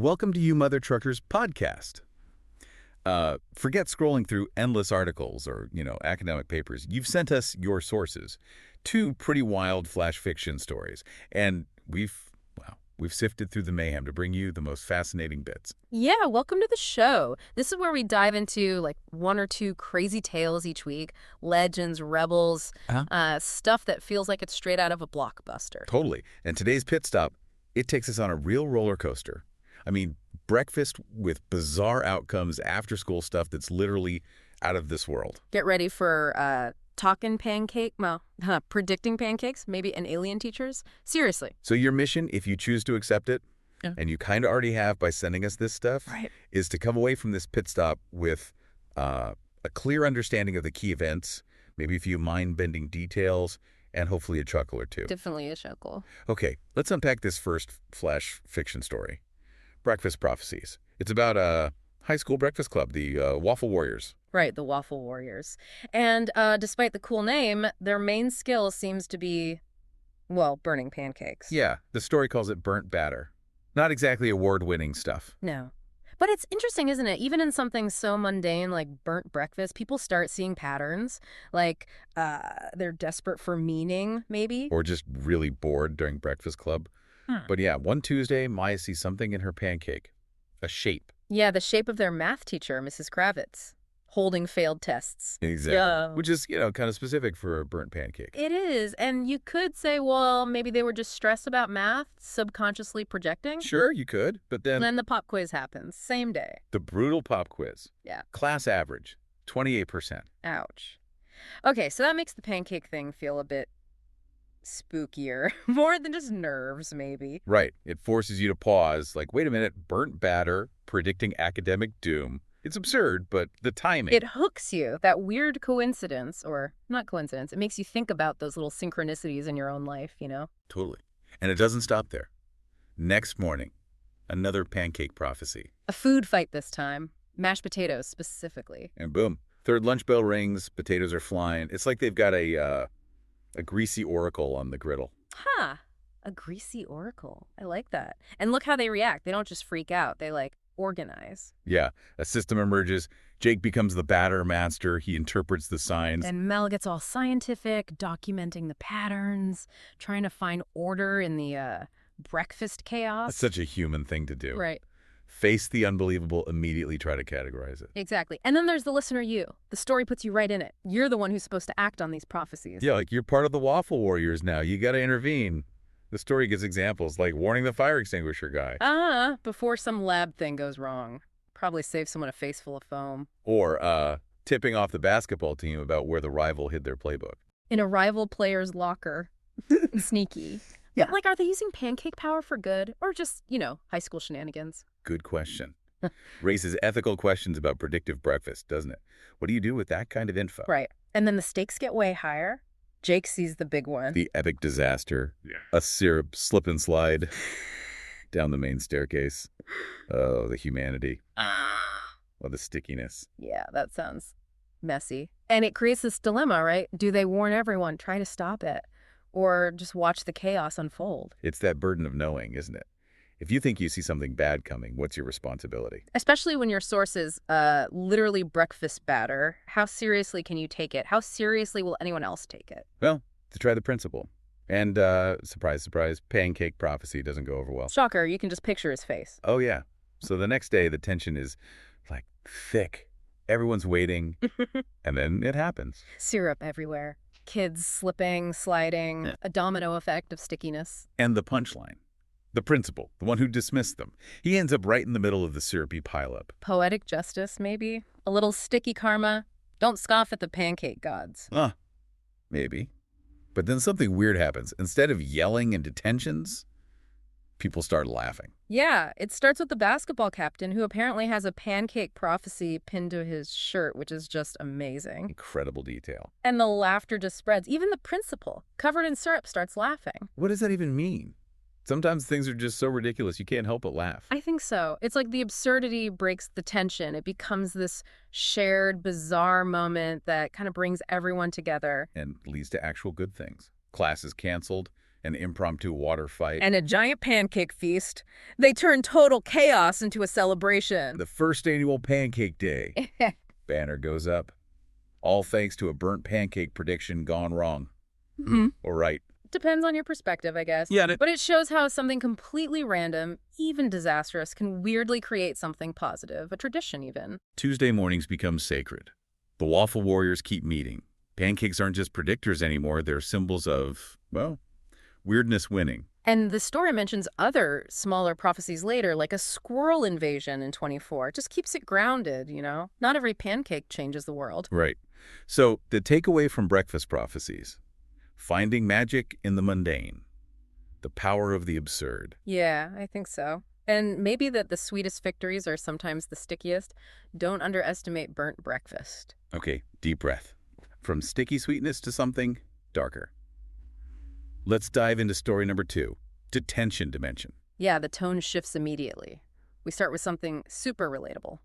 Welcome to You Mother Truckers podcast. Forget scrolling through endless articles or, academic papers. You've sent us your sources, two pretty wild flash fiction stories, and we've sifted through the mayhem to bring you the most fascinating bits. Yeah, welcome to the show. This is where we dive into like one or two crazy tales each week, legends, rebels, stuff that feels like it's straight out of a blockbuster. Totally. And today's pit stop, it takes us on a real roller coaster. I mean, breakfast with bizarre outcomes, after-school stuff that's literally out of this world. Get ready for predicting pancakes, maybe and alien teachers. Seriously. So your mission, if you choose to accept it, and you kind of already have by sending us this stuff, is to come away from this pit stop with a clear understanding of the key events, maybe a few mind-bending details, and hopefully a chuckle or two. Definitely a chuckle. Okay, let's unpack this first flash fiction story. Breakfast Prophecies. It's about a high school breakfast club, the Waffle Warriors. Right, the Waffle Warriors. And despite the cool name, their main skill seems to be, burning pancakes. Yeah, the story calls it burnt batter. Not exactly award-winning stuff. No. But it's interesting, isn't it? Even in something so mundane like burnt breakfast, people start seeing patterns. Like they're desperate for meaning, maybe. Or just really bored during breakfast club. But yeah, one Tuesday, Maya sees something in her pancake. A shape. Yeah, the shape of their math teacher, Mrs. Kravitz, holding failed tests. Exactly. Yeah. Which is, kind of specific for a burnt pancake. It is. And you could say, well, maybe they were just stressed about math, subconsciously projecting. Sure, you could. But then the pop quiz happens. Same day. The brutal pop quiz. Yeah. Class average, 28%. Ouch. Okay, so that makes the pancake thing feel a bit spookier. More than just nerves, maybe. Right. It forces you to pause, like, wait a minute, burnt batter, predicting academic doom. It's absurd, but the timing. It hooks you. That weird coincidence, or not coincidence, it makes you think about those little synchronicities in your own life, Totally. And it doesn't stop there. Next morning, another pancake prophecy. A food fight this time. Mashed potatoes, specifically. And boom. Third lunch bell rings, potatoes are flying. It's like they've got a greasy oracle on the griddle. Huh. A greasy oracle. I like that. And look how they react. They don't just freak out. They, organize. Yeah. A system emerges. Jake becomes the batter master. He interprets the signs. And Mel gets all scientific, documenting the patterns, trying to find order in the breakfast chaos. That's such a human thing to do. Right. Face the unbelievable, immediately try to categorize it. Exactly. And then there's the listener you. The story puts you right in it. You're the one who's supposed to act on these prophecies. Yeah, you're part of the Waffle Warriors now. You got to intervene. The story gives examples like warning the fire extinguisher guy. Before some lab thing goes wrong. Probably save someone a face full of foam. Or tipping off the basketball team about where the rival hid their playbook. In a rival player's locker. Sneaky. Yeah. Are they using pancake power for good? Or just, high school shenanigans? Good question. Raises ethical questions about predictive breakfast, doesn't it? What do you do with that kind of info? Right. And then the stakes get way higher. Jake sees the big one. The epic disaster. Yeah. A syrup slip and slide down the main staircase. Oh, the humanity. Oh, the stickiness. Yeah, that sounds messy. And it creates this dilemma, right? Do they warn everyone, try to stop it? Or just watch the chaos unfold? It's that burden of knowing, isn't it? If you think you see something bad coming, what's your responsibility? Especially when your source is literally breakfast batter. How seriously can you take it? How seriously will anyone else take it? Well, to try the principle. And surprise, surprise, pancake prophecy doesn't go over well. Shocker, you can just picture his face. Oh, yeah. So the next day, the tension is thick. Everyone's waiting, and then it happens. Syrup everywhere. Kids slipping, sliding, a domino effect of stickiness. And the punchline. The principal, the one who dismissed them. He ends up right in the middle of the syrupy pileup. Poetic justice, maybe? A little sticky karma? Don't scoff at the pancake gods. Maybe. But then something weird happens. Instead of yelling and detentions, people start laughing. Yeah, it starts with the basketball captain, who apparently has a pancake prophecy pinned to his shirt, which is just amazing. Incredible detail. And the laughter just spreads. Even the principal, covered in syrup, starts laughing. What does that even mean? Sometimes things are just so ridiculous you can't help but laugh. I think so. It's like the absurdity breaks the tension. It becomes this shared, bizarre moment that kind of brings everyone together. And leads to actual good things. Class is canceled. An impromptu water fight. And a giant pancake feast. They turn total chaos into a celebration. The first annual Pancake Day. Banner goes up. All thanks to a burnt pancake prediction gone wrong. Or right. Depends on your perspective, I guess. Yeah. But it shows how something completely random, even disastrous, can weirdly create something positive, a tradition even. Tuesday mornings become sacred. The Waffle Warriors keep meeting. Pancakes aren't just predictors anymore. They're symbols of, well, weirdness winning. And the story mentions other smaller prophecies later, like a squirrel invasion in 24. It just keeps it grounded, you know? Not every pancake changes the world. Right. So the takeaway from breakfast prophecies: finding magic in the mundane. The power of the absurd. Yeah, I think so. And maybe that the sweetest victories are sometimes the stickiest. Don't underestimate burnt breakfast. Okay, deep breath. From sticky sweetness to something darker. Let's dive into story number 2, detention dimension. Yeah, the tone shifts immediately. We start with something super relatable.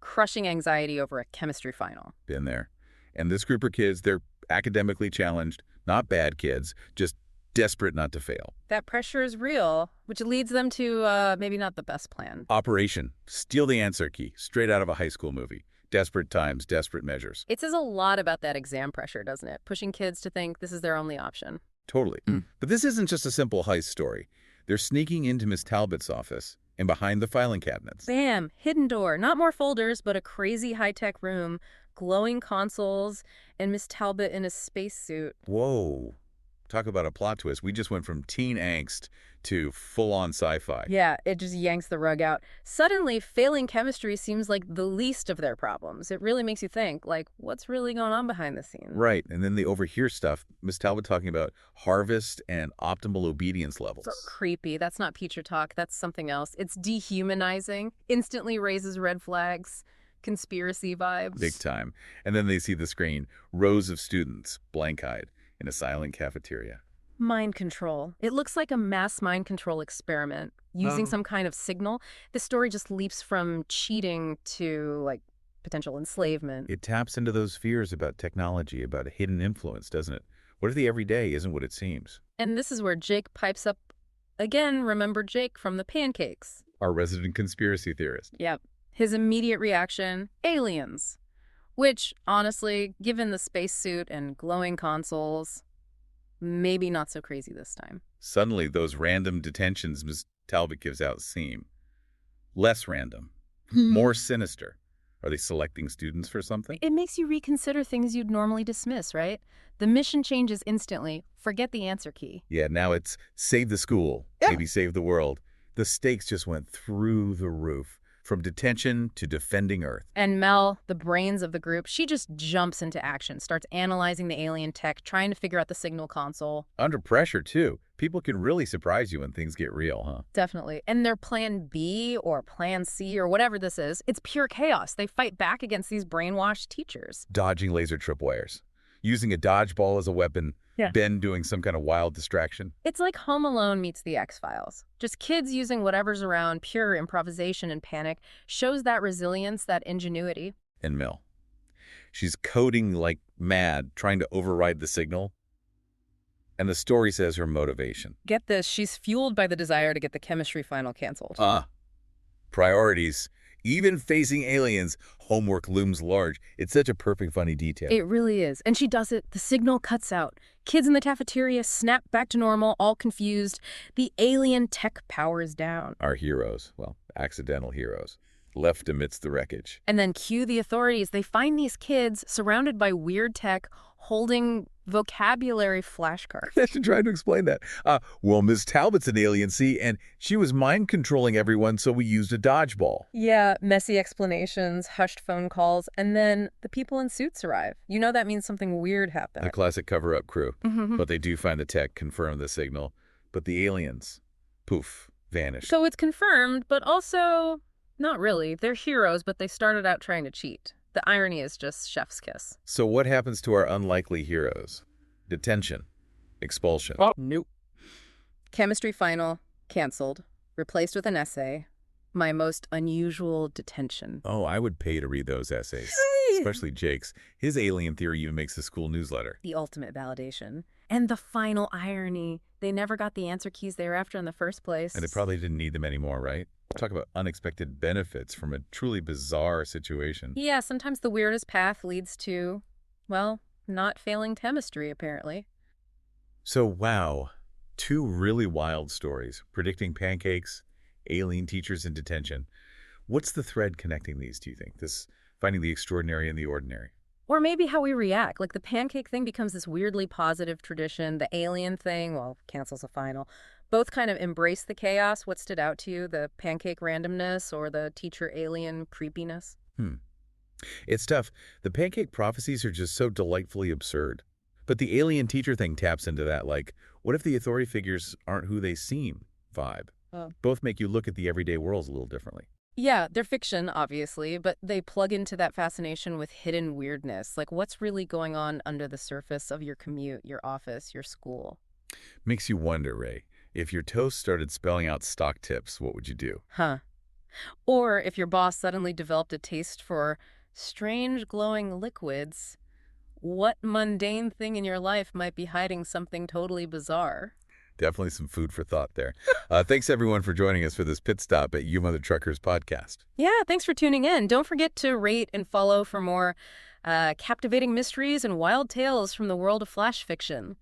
Crushing anxiety over a chemistry final. Been there. And this group of kids, they're academically challenged, not bad kids, just desperate not to fail. That pressure is real, which leads them to maybe not the best plan. Operation: steal the answer key, straight out of a high school movie. Desperate times, desperate measures. It says a lot about that exam pressure, doesn't it? Pushing kids to think this is their only option. Totally. But this isn't just a simple heist story. They're sneaking into Miss Talbot's office and behind the filing cabinets. Bam! Hidden door. Not more folders, but a crazy high-tech room, glowing consoles, and Miss Talbot in a spacesuit. Whoa. Talk about a plot twist. We just went from teen angst to full-on sci-fi. Yeah, it just yanks the rug out. Suddenly, failing chemistry seems like the least of their problems. It really makes you think, like, what's really going on behind the scenes? Right, and then they overhear stuff. Miss Talbot talking about harvest and optimal obedience levels. So creepy. That's not Peacher talk. That's something else. It's dehumanizing. Instantly raises red flags. Conspiracy vibes. Big time. And then they see the screen. Rows of students, blank-eyed, in a silent cafeteria. Mind control. It looks like a mass mind control experiment using some kind of signal. The story just leaps from cheating to, like, potential enslavement. It taps into those fears about technology, about a hidden influence, doesn't it? What if the everyday isn't what it seems? And this is where Jake pipes up again. Remember Jake from the pancakes. Our resident conspiracy theorist. Yep. His immediate reaction, aliens. Which, honestly, given the spacesuit and glowing consoles, maybe not so crazy this time. Suddenly, those random detentions Ms. Talbot gives out seem less random, more sinister. Are they selecting students for something? It makes you reconsider things you'd normally dismiss, right? The mission changes instantly. Forget the answer key. Yeah, now it's save the school, maybe save the world. The stakes just went through the roof. From detention to defending Earth. And Mel, the brains of the group, she just jumps into action, starts analyzing the alien tech, trying to figure out the signal console. Under pressure, too. People can really surprise you when things get real, huh? Definitely. And their plan B or plan C or whatever this is, it's pure chaos. They fight back against these brainwashed teachers. Dodging laser tripwires. Using a dodgeball as a weapon. Yeah. Ben doing some kind of wild distraction. It's like Home Alone meets the X-Files. Just kids using whatever's around, pure improvisation and panic, shows that resilience, that ingenuity. And Mel. She's coding like mad, trying to override the signal. And the story says her motivation. Get this, she's fueled by the desire to get the chemistry final canceled. Priorities. Even facing aliens, homework looms large. It's such a perfect, funny detail. It really is. And she does it. The signal cuts out. Kids in the cafeteria snap back to normal, all confused. The alien tech powers down. Our heroes, well, accidental heroes, left amidst the wreckage. And then cue the authorities. They find these kids surrounded by weird tech, holding vocabulary flashcards. I should try to explain that. Well, Miss Talbot's an alien, see, and she was mind-controlling everyone, so we used a dodgeball. Yeah, messy explanations, hushed phone calls, and then the people in suits arrive. You know that means something weird happened. The classic cover-up crew. But they do find the tech, confirm the signal. But the aliens, poof, vanish. So it's confirmed, but also not really. They're heroes, but they started out trying to cheat. The irony is just chef's kiss. So what happens to our unlikely heroes? Detention. Expulsion. Oh, nope. Chemistry final, canceled, replaced with an essay. My most unusual detention. Oh, I would pay to read those essays. especially Jake's. His alien theory even makes the school newsletter. The ultimate validation. And the final irony. They never got the answer keys they were after in the first place. And they probably didn't need them anymore, right? Talk about unexpected benefits from a truly bizarre situation. Yeah, sometimes the weirdest path leads to, well, not failing chemistry, apparently. So, wow. 2 really wild stories, predicting pancakes, alien teachers in detention. What's the thread connecting these, do you think? This finding the extraordinary in the ordinary? Or maybe how we react. Like the pancake thing becomes this weirdly positive tradition. The alien thing, well, cancels the final. Both kind of embrace the chaos. What stood out to you, the pancake randomness or the teacher alien creepiness? It's tough. The pancake prophecies are just so delightfully absurd. But the alien teacher thing taps into that, like, what if the authority figures aren't who they seem vibe? Oh. Both make you look at the everyday world a little differently. Yeah, they're fiction, obviously, but they plug into that fascination with hidden weirdness. Like what's really going on under the surface of your commute, your office, your school? Makes you wonder, Ray, if your toast started spelling out stock tips, what would you do? Huh. Or if your boss suddenly developed a taste for strange glowing liquids, what mundane thing in your life might be hiding something totally bizarre? Definitely some food for thought there. Thanks, everyone, for joining us for this pit stop at You Mother Truckers podcast. Yeah, thanks for tuning in. Don't forget to rate and follow for more captivating mysteries and wild tales from the world of flash fiction.